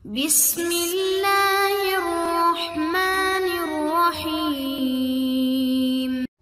بسم اللہ الرحمن الرحیم۔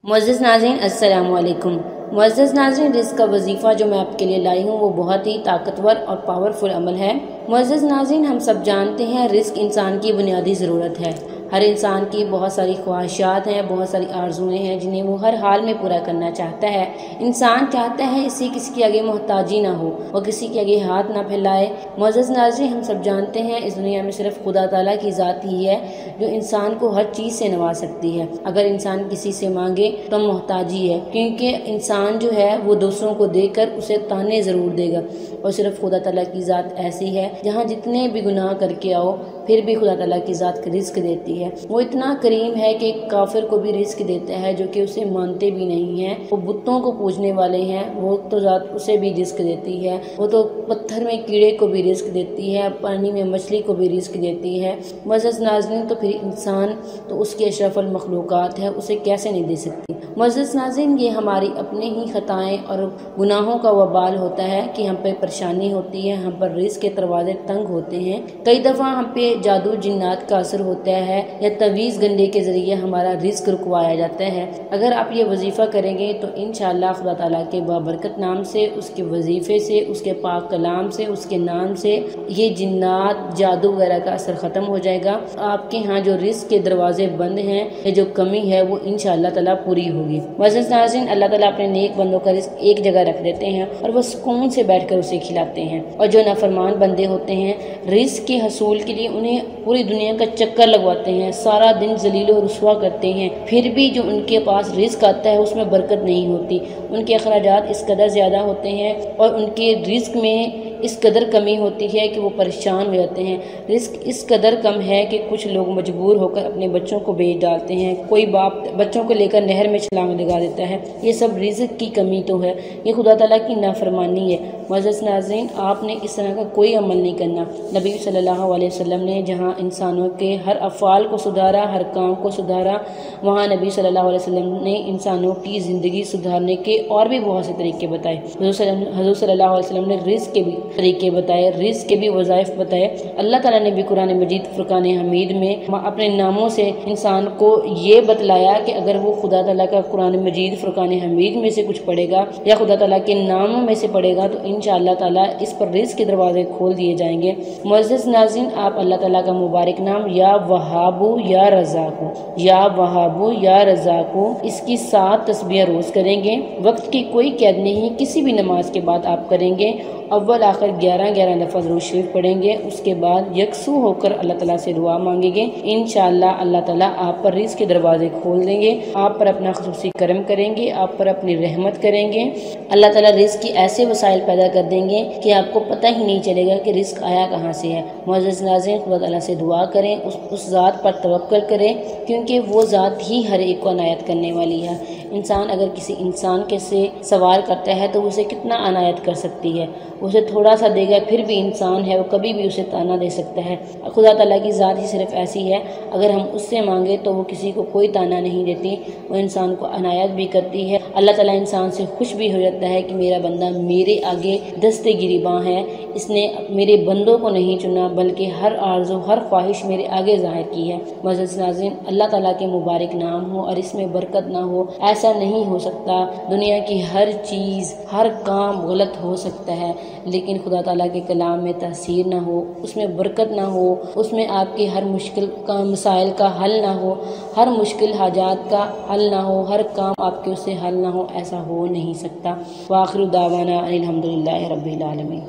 معزز ناظرین السلام علیکم۔ معزز ناظرین، رزق کا وظیفہ جو میں آپ کے لیے لائی ہوں وہ بہت ہی طاقتور اور پاورفل عمل ہے۔ معزز ناظرین، ہم سب جانتے ہیں رزق انسان کی بنیادی ضرورت ہے۔ ہر انسان کی بہت ساری خواہشات ہیں، بہت ساری آرزویں ہیں جنہیں وہ ہر حال میں پورا کرنا چاہتا ہے۔ انسان چاہتا ہے اس سے کسی کے آگے محتاجی نہ ہو، وہ کسی کے آگے ہاتھ نہ پھیلائے۔ معزز ناظرین، ہم سب جانتے ہیں اس دنیا میں صرف خدا تعالیٰ کی ذات ہی ہے جو انسان کو ہر چیز سے نواز سکتی ہے۔ اگر انسان کسی سے مانگے تو محتاجی ہے، کیونکہ انسان جو ہے وہ دوسروں کو دے کر اسے تانے ضرور دے گا، اور صرف خدا تعالیٰ کی ذات ایسی ہے جہاں جتنے بھی گناہ کر کے آؤ پھر بھی خدا تعالیٰ کی ذات رزق دیتی ہے۔ وہ اتنا کریم ہے کہ کافر کو بھی رزق دیتا ہے جو کہ اسے مانتے بھی نہیں ہیں، وہ بتوں کو پوجنے والے ہیں، وہ تو ذات اسے بھی رزق دیتی ہے، وہ تو پتھر میں کیڑے کو بھی رزق دیتی ہے، پانی میں مچھلی کو بھی رزق دیتی ہے۔ معزز ناظرین، تو پھر انسان تو اس کے اشرف المخلوقات ہے، اسے کیسے نہیں دے سکتی؟ معزز ناظرین، یہ ہماری اپنے ہی خطائیں اور گناہوں کا وبال ہوتا ہے کہ ہم پہ پریشانی ہوتی ہے، ہم پر رزق کے دروازے تنگ ہوتے ہیں۔ کئی دفعہ ہم پہ جادو جنات کا اثر ہوتا ہے یا تعویذ گنڈے کے ذریعے ہمارا رزق رکوایا جاتا ہے۔ اگر آپ یہ وظیفہ کریں گے تو انشاءاللہ خدا تعالیٰ کے بابرکت نام سے، اس کے وظیفے سے، اس کے پاک کلام سے، اس کے نام سے یہ جنات جادو وغیرہ کا اثر ختم ہو جائے گا۔ آپ کے ہاں جو رزق کے دروازے بند ہیں یا جو کمی ہے وہ انشاءاللہ تعالیٰ پوری ہوگی۔ معزز ناظرین، اللہ تعالیٰ اپنے نیک بندوں کا رزق ایک جگہ رکھ دیتے ہیں اور وہ سکون سے بیٹھ کر اسے کھلاتے ہیں، اور جو نافرمان بندے ہوتے ہیں رزق کے حصول کے لیے انہیں پوری دنیا کا چکر لگواتے ہیں، سارا دن ذلیل و رسوا کرتے ہیں، پھر بھی جو ان کے پاس رزق آتا ہے اس میں برکت نہیں ہوتی، ان کے اخراجات اس قدر زیادہ ہوتے ہیں اور ان کے رزق میں اس قدر کمی ہوتی ہے کہ وہ پریشان ہو جاتے ہیں۔ رزق اس قدر کم ہے کہ کچھ لوگ مجبور ہو کر اپنے بچوں کو بیچ ڈالتے ہیں، کوئی باپ بچوں کو لے کر نہر میں چھلانگ لگا دیتا ہے۔ یہ سب رزق کی کمی تو ہے، یہ خدا تعالیٰ کی نافرمانی ہے۔ معزز ناظرین، آپ نے اس طرح کا کوئی عمل نہیں کرنا۔ نبی صلی اللہ علیہ وسلم نے جہاں انسانوں کے ہر افعال کو سدھارا، ہر کام کو سدھارا، وہاں نبی صلی اللہ علیہ وسلم نے انسانوں کی زندگی سدھارنے کے اور بھی بہت سے طریقے بتائے۔ حضور صلی اللہ علیہ وسلم نے رزق کے بھی طریقے بتائے، رزق کے بھی وظائف بتائے۔ اللہ تعالیٰ نے بھی قرآن مجید فرقان حمید میں اپنے ناموں سے انسان کو یہ بتلایا کہ اگر وہ خدا تعالیٰ کا قرآن مجید فرقان حمید میں سے کچھ پڑھے گا یا خدا تعالیٰ کے ناموں میں سے پڑھے گا تو انشاءاللہ تعالیٰ اس پر رزق کے دروازے کھول دیے جائیں گے۔ معزز ناظرین، آپ اللہ تعالیٰ کا مبارک نام یا وہابو یا رزاقو، یا وہابو یا رزاقو، اس کی 7 تسبیح روز کریں گے۔ وقت کی کوئی قید نہیں، کسی بھی نماز کے بعد آپ کریں گے۔ اول آخر 11 لفظ روز شریف پڑھیں گے، اس کے بعد یکسو ہو کر اللہ تعالیٰ سے دعا مانگیں گے۔ انشاءاللہ اللہ تعالیٰ آپ پر رزق کے دروازے کھول دیں گے، آپ پر اپنا خصوصی کرم کریں گے، آپ پر اپنی رحمت کریں گے۔ اللہ تعالیٰ رزق کی ایسے وسائل پیدا کر دیں گے کہ آپ کو پتہ ہی نہیں چلے گا کہ رزق آیا کہاں سے ہے۔ معزز ناظرین، خدا تعالیٰ سے دعا کریں، اس ذات پر توکل کریں، کیونکہ وہ ذات ہی ہر ایک کو عنایت کرنے والی ہے۔ انسان اگر کسی انسان کے سے سوال کرتا ہے تو اسے کتنا عنایت کر سکتی ہے؟ اسے تھوڑا سا دے گا پھر بھی انسان ہے، وہ کبھی بھی اسے تانا دے سکتا ہے۔ خدا تعالیٰ کی ذات ہی صرف ایسی ہے، اگر ہم اس سے مانگے تو وہ کسی کو کوئی تانا نہیں دیتی، وہ انسان کو عنایت بھی کرتی ہے۔ اللہ تعالیٰ انسان سے خوش بھی ہو جاتا ہے کہ میرا بندہ میرے آگے دست گریباں ہے، اس نے میرے بندوں کو نہیں چنا بلکہ ہر آرزو ہر خواہش میرے آگے ظاہر کی ہے۔ معزز ناظرین، اللہ تعالیٰ کے مبارک نام ہو اور اس میں برکت نہ ہو ایسا نہیں ہو سکتا۔ دنیا کی ہر چیز ہر کام غلط ہو سکتا ہے، لیکن خدا تعالیٰ کے کلام میں تاثیر نہ ہو، اس میں برکت نہ ہو، اس میں آپ کی ہر مشکل کا مسائل کا حل نہ ہو، ہر مشکل حاجات کا حل نہ ہو، ہر کام آپ کے اس سے حل نہ ہو، ایسا ہو نہیں سکتا۔ وآخر دعوانا ان الحمدللہ رب العالمین۔